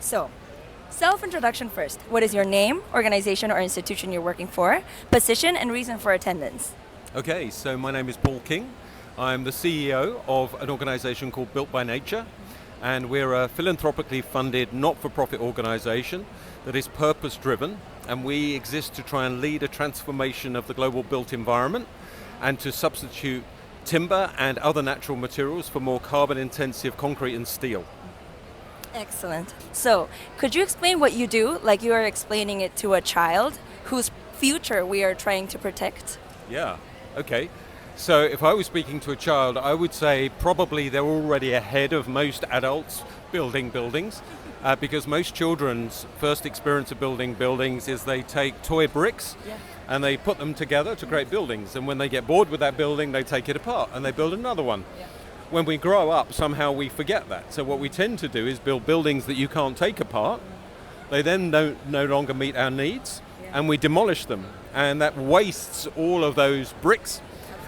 So, self-introduction first. What is your name, organization or institution you're working for, position and reason for attendance? Okay, so my name is Paul King. I'm the CEO of an organization called Built by Nature, and we're a philanthropically funded not-for-profit organization that is purpose-driven, and we exist to try and lead a transformation of the global built environment and to substitute timber and other natural materials for more carbon-intensive concrete and steel. Excellent. So, could you explain what you do, like you are explaining it to a child whose future we are trying to protect? Yeah, okay. So if I was speaking to a child, I would say probably they're already ahead of most adults building buildings, because most children's first experience of building buildings is they take toy bricks and they put them together to create buildings. And when they get bored with that building, they take it apart and they build another one. Yeah. When we grow up, somehow we forget that. So what we tend to do is build buildings that you can't take apart. They then no longer meet our needs, and we demolish them. And that wastes all of those bricks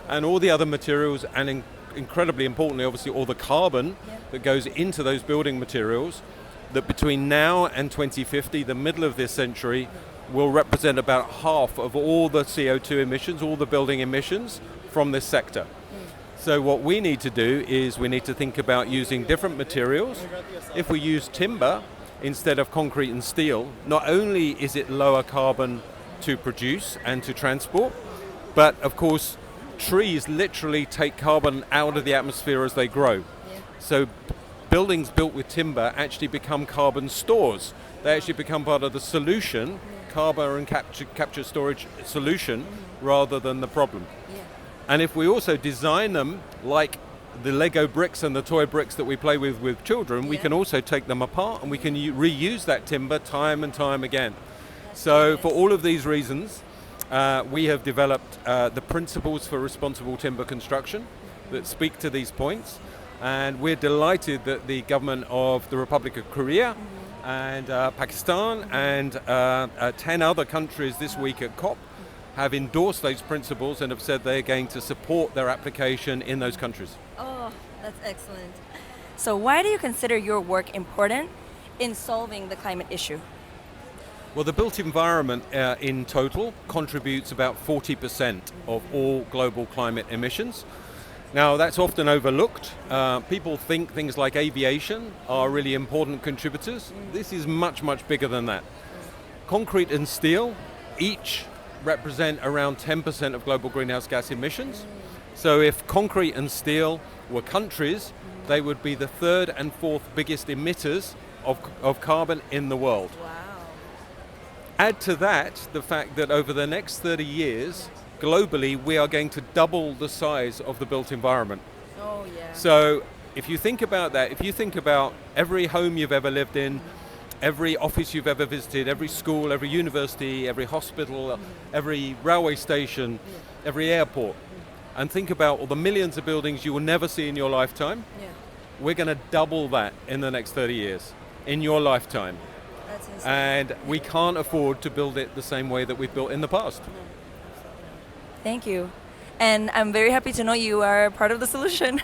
and all the other materials, and incredibly importantly, obviously, all the carbon that goes into those building materials, that between now and 2050, the middle of this century, will represent about half of all the CO2 emissions, all the building emissions from this sector. So what we need to do is we need to think about using different materials. If we use timber instead of concrete and steel, not only is it lower carbon to produce and to transport, but of course trees literally take carbon out of the atmosphere as they grow. So buildings built with timber actually become carbon stores. They actually become part of the solution, carbon and capture storage solution, rather than the problem. And if we also design them like the Lego bricks and the toy bricks that we play with children, we can also take them apart and we can reuse that timber time and time again. So for all of these reasons, we have developed the principles for responsible timber construction that speak to these points. And we're delighted that the government of the Republic of Korea and Pakistan and 10 other countries this week at COP have endorsed those principles and have said they're going to support their application in those countries. Oh, that's excellent. So why do you consider your work important in solving the climate issue? Well, the built environment in total contributes about 40% of all global climate emissions. Now, that's often overlooked. People think things like aviation are really important contributors. This is much, much bigger than that. Concrete and steel each represent around 10% of global greenhouse gas emissions. So if concrete and steel were countries, they would be the third and fourth biggest emitters of carbon in the world. Wow. Add to that the fact that over the next 30 years, globally, we are going to double the size of the built environment. Oh, yeah. So if you think about that, if you think about every home you've ever lived in, every office you've ever visited, every school, every university, every hospital, every railway station, every airport, and think about all the millions of buildings you will never see in your lifetime, we're going to double that in the next 30 years, in your lifetime. That's insane. And we can't afford to build it the same way that we've built in the past. Thank you. And I'm very happy to know you are part of the solution.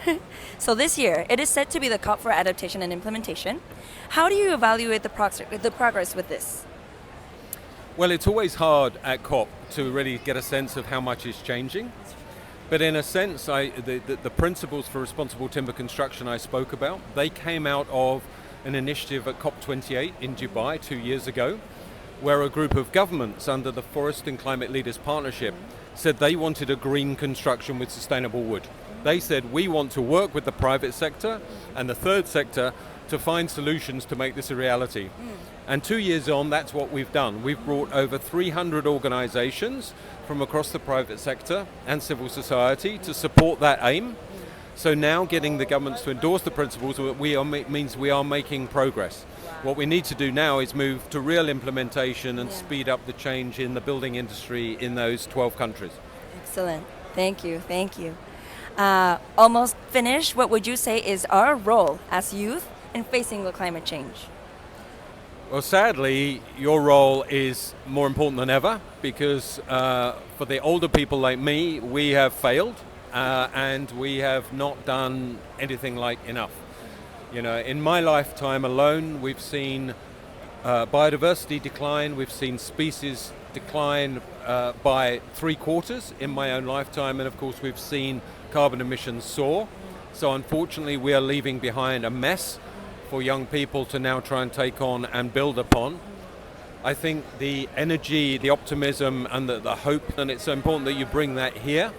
So this year, it is set to be the COP for Adaptation and Implementation. How do you evaluate the progress with this? Well, it's always hard at COP to really get a sense of how much is changing. But in a sense, the principles for responsible timber construction I spoke about, they came out of an initiative at COP28 in Dubai 2 years ago, where a group of governments under the Forest and Climate Leaders Partnership said they wanted a green construction with sustainable wood. They said we want to work with the private sector and the third sector to find solutions to make this a reality. And 2 years on, that's what we've done. We've brought over 300 organizations from across the private sector and civil society to support that aim. So now getting the governments to endorse the principles means we are making progress. What we need to do now is move to real implementation and speed up the change in the building industry in those 12 countries. Excellent. Thank you. Thank you. Almost finished. What would you say is our role as youth in facing the climate change? Well, sadly, your role is more important than ever because for the older people like me, we have failed and we have not done anything like enough. You know, in my lifetime alone, we've seen biodiversity decline. We've seen species decline by 3/4 in my own lifetime, and of course we've seen carbon emissions soar. So unfortunately we are leaving behind a mess for young people to now try and take on and build upon. I think the energy, the optimism and the hope, and it's so important that you bring that here.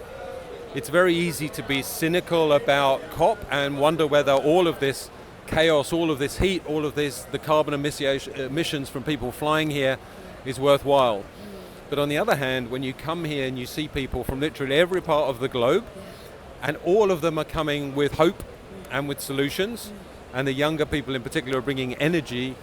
It's very easy to be cynical about COP and wonder whether all of this chaos, all of this heat, all of this, the carbon emissions from people flying here is worthwhile. But on the other hand, when you come here and you see people from literally every part of the globe, and all of them are coming with hope and with solutions, and the younger people in particular are bringing energy,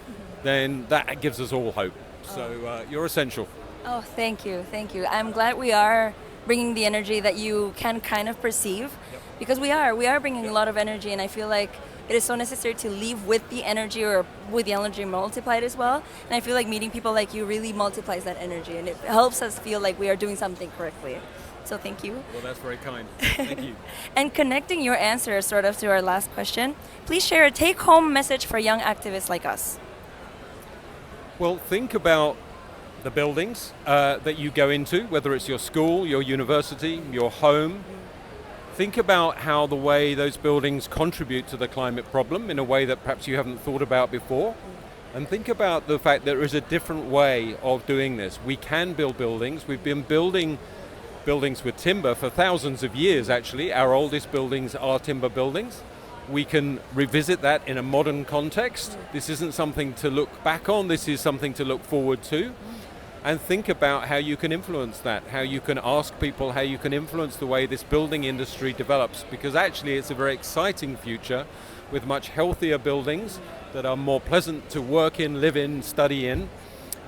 then that gives us all hope. So you're essential. Oh, thank you, thank you. I'm glad we are bringing the energy that you can kind of perceive, because we are bringing a lot of energy, and I feel like it is so necessary to leave with the energy, or with the energy multiplied as well. And I feel like meeting people like you really multiplies that energy, and it helps us feel like we are doing something correctly. So thank you. Well, that's very kind. Thank you. And connecting your answer sort of to our last question, please share a take-home message for young activists like us. Well, think about the buildings that you go into, whether it's your school, your university, your home. Think about how the way those buildings contribute to the climate problem in a way that perhaps you haven't thought about before. And think about the fact that there is a different way of doing this. We can build buildings. We've been building buildings with timber for thousands of years, actually. Our oldest buildings are timber buildings. We can revisit that in a modern context. This isn't something to look back on, this is something to look forward to. And think about how you can influence that, how you can ask people, how you can influence the way this building industry develops, because actually it's a very exciting future with much healthier buildings that are more pleasant to work in, live in, study in.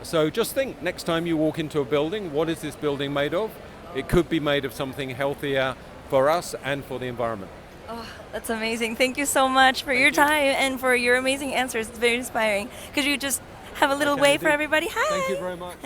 So just think, next time you walk into a building, what is this building made of? It could be made of something healthier for us and for the environment. Oh, that's amazing. Thank you so much for your time and for your amazing answers. It's very inspiring. Could you just have a little wave for everybody? Hi. Thank you very much.